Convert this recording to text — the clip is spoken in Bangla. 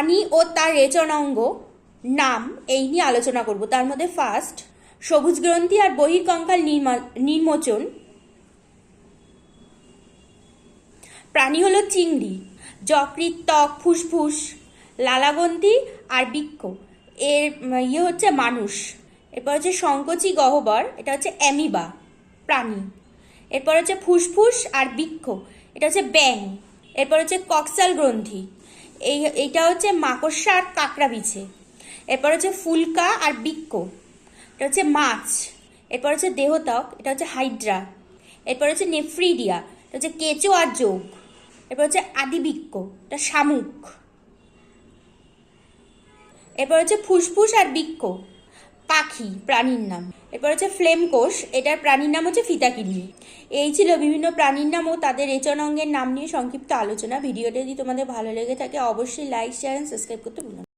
প্রাণী ও তার রেচনাঙ্গ নাম এই নিয়ে আলোচনা করব। তার মধ্যে ফার্স্ট, সবুজ গ্রন্থি আর বহির্কঙ্কাল নির্মোচন। প্রাণী হলো চিংড়ি। যকৃৎ, ত্বক, ফুসফুস, লালাগ্রন্থি আর বৃক্ক এর হচ্ছে মানুষ। এরপর হচ্ছে সংকোচী গহ্বর, এটা হচ্ছে অ্যামিবা প্রাণী। এরপর হচ্ছে ফুসফুস আর বৃক্ক, এটা হচ্ছে ব্যাং। এরপর হচ্ছে কক্সাল গ্রন্থি, এইটা হচ্ছে মাকড়সা আর কাঁকড়া বিছে। এরপর হচ্ছে ফুলকা আর বৃক্ক, এটা হচ্ছে মাছ। এরপর হচ্ছে দেহত্বক, এটা হচ্ছে হাইড্রা। এরপর হচ্ছে নেফ্রিডিয়া, এটা হচ্ছে কেঁচো আর যোগ। এরপর হচ্ছে আদিবৃক্ক, এটা শামুক। এরপর হচ্ছে ফুসফুস আর বৃক্ক, পাখি প্রাণীর নাম। এরপর হচ্ছে ফ্লেম কোষ, এটার প্রাণীর নাম হচ্ছে ফিতাকিডনি। এই ছিল বিভিন্ন প্রাণীর নাম ও তাদের রেচনাঙ্গের নাম নিয়ে সংক্ষিপ্ত আলোচনা। ভিডিওটা যদি তোমাদের ভালো লেগে থাকে অবশ্যই লাইক, শেয়ার এন্ড সাবস্ক্রাইব করতে ভুলো না।